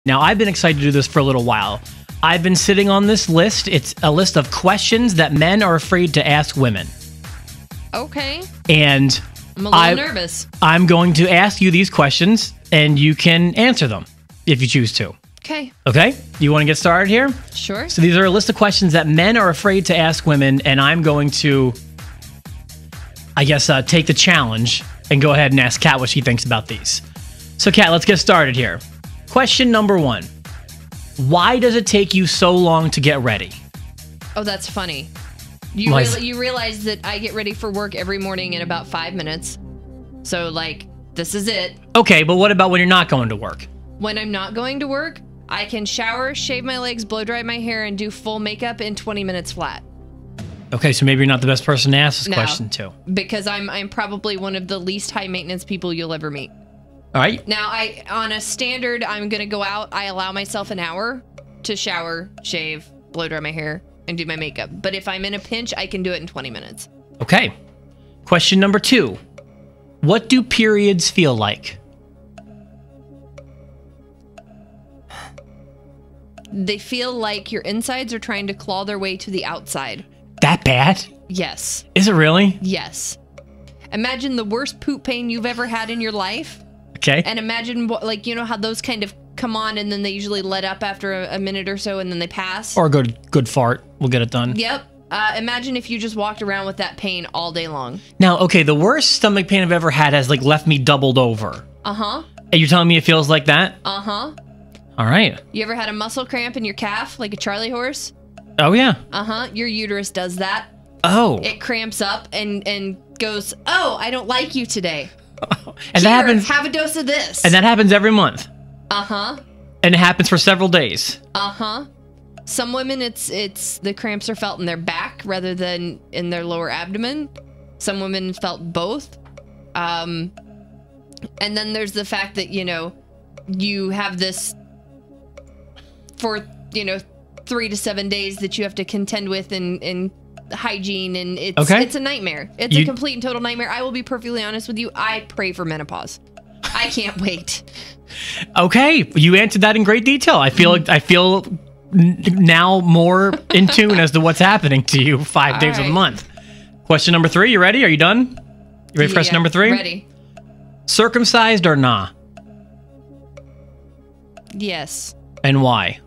Now, I've been excited to do this for a little while. I've been sitting on this list. It's a list of questions that men are afraid to ask women. Okay. And I'm a little nervous. I'm going to ask you these questions, and you can answer them if you choose to. Okay. Okay? You want to get started here? Sure. So these are a list of questions that men are afraid to ask women, and I'm going to, I guess, take the challenge and go ahead and ask Kat what she thinks about these. So, Kat, let's get started here. Question number 1. Why does it take you so long to get ready? Oh, that's funny. You realize that I get ready for work every morning in about 5 minutes. So, like, this is it. Okay, but what about when you're not going to work? When I'm not going to work, I can shower, shave my legs, blow dry my hair, and do full makeup in 20 minutes flat. Okay, so maybe you're not the best person to ask this question to. Because I'm probably one of the least high maintenance people you'll ever meet. All right. Now, on a standard, I'm going to go out. I allow myself an hour to shower, shave, blow dry my hair, and do my makeup. But if I'm in a pinch, I can do it in 20 minutes. Okay. Question number 2. What do periods feel like? They feel like your insides are trying to claw their way to the outside. That bad? Yes. Is it really? Yes. Imagine the worst poop pain you've ever had in your life. Okay. And imagine, like, you know how those kind of come on and then they usually let up after a minute or so and then they pass? Or a good fart will get it done. Yep. Imagine if you just walked around with that pain all day long. Now, okay, the worst stomach pain I've ever had has, like, left me doubled over. Uh-huh. And you're telling me it feels like that? Uh-huh. All right. You ever had a muscle cramp in your calf, like a Charlie horse? Oh, yeah. Uh-huh. Your uterus does that. Oh. It cramps up and goes, oh, I don't like you today. And Here, that happens. have a dose of this. And that happens every month. Uh-huh. And it happens for several days. Uh-huh. Some women, it's the cramps are felt in their back rather than in their lower abdomen. Some women felt both. And then there's the fact that, you know, you have this for, 3 to 7 days that you have to contend with in hygiene, and it's a nightmare. It's a complete and total nightmare. I will be perfectly honest with you. I pray for menopause. I can't wait. Okay, you answered that in great detail. I feel now more in tune as to what's happening to you 5 days of the month. Question number 3. You ready? Are you done? You ready for question number 3? Ready. Circumcised or nah? Yes. And why?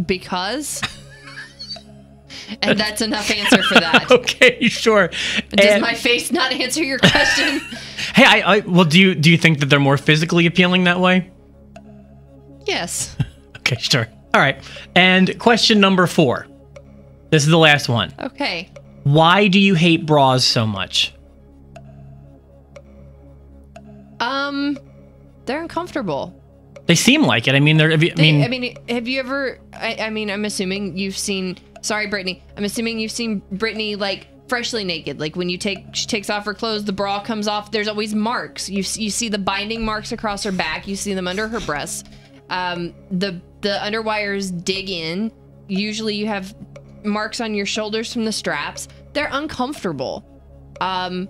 Because. And that's enough answer for that. Okay, sure. Does my face not answer your question? Hey, well, do you think that they're more physically appealing that way? Yes. Okay, sure. All right. And question number 4. This is the last one. Okay. Why do you hate bras so much? They're uncomfortable. They seem like it. I mean, have you ever? I'm assuming you've seen. Sorry, Brittany. I'm assuming you've seen Brittany like freshly naked. Like when she takes off her clothes, the bra comes off. There's always marks. You see the binding marks across her back. You see them under her breasts. The underwires dig in. Usually, you have marks on your shoulders from the straps. They're uncomfortable. I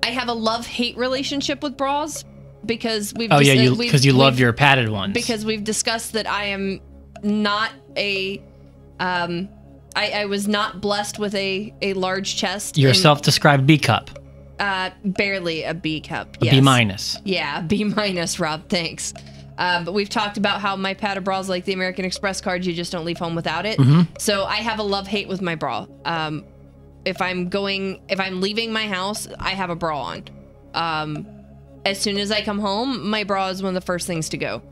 have a love-hate relationship with bras. Because we've because you love your padded ones. Because we've discussed that I am not a I was not blessed with a large chest. You're a self-described B cup. Barely a B cup. A yes. B minus. Yeah, B minus, Rob. Thanks. But we've talked about how my padded bras, like the American Express cards, you just don't leave home without it. So I have a love-hate with my bra. If I'm leaving my house, I have a bra on. As soon as I come home, my bra is one of the first things to go.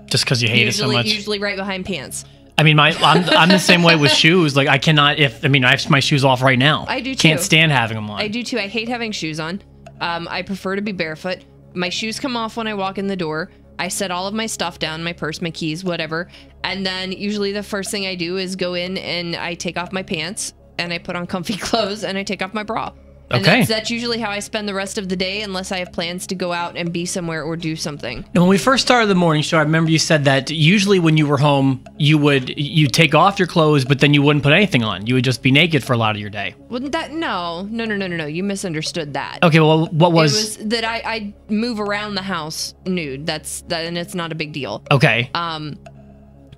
Just because you hate it so much? Usually right behind pants. I mean, I'm the same way with shoes. Like, I cannot, I have my shoes off right now. I do too. Can't stand having them on. I do too. I hate having shoes on. I prefer to be barefoot. My shoes come off when I walk in the door. I set all of my stuff down, my purse, my keys, whatever. And then usually the first thing I do is go in and I take off my pants and I put on comfy clothes and I take off my bra. And Okay. that's usually how I spend the rest of the day, unless I have plans to go out and be somewhere or do something. And when we first started the morning show, I remember you said that usually when you were home, you'd take off your clothes, but then you wouldn't put anything on. You would just be naked for a lot of your day. Wouldn't that? No. You misunderstood that. Okay, well, what It was... was that I move around the house nude. That's that, and it's not a big deal. Okay.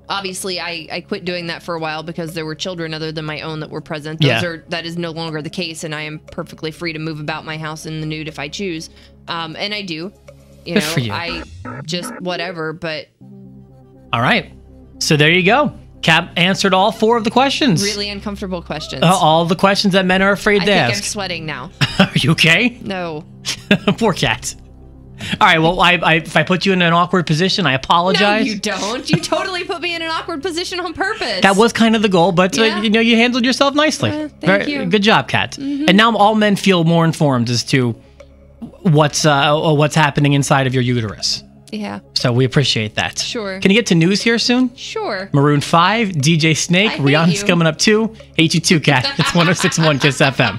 Obviously, I quit doing that for a while because there were children other than my own that were present. That is no longer the case, and I am perfectly free to move about my house in the nude if I choose. And I do. Good for you. I just whatever, but All right. So there you go. Kat answered all 4 of the questions. really uncomfortable questions. All the questions that men are afraid I to think I'm ask. sweating now. Are you okay? No. Poor Kat. All right, well, if I put you in an awkward position, I apologize. No, you don't. You totally put me in an awkward position on purpose. That was kind of the goal, but Yeah. you handled yourself nicely. Thank you. Good job, Kat. And now all men feel more informed as to what's happening inside of your uterus. Yeah. So we appreciate that. Sure. Can you get to news here soon? Sure. Maroon 5, DJ Snake, I hate Rihanna's you. coming up too. Hate you too, Kat. It's 106.1 Kiss FM.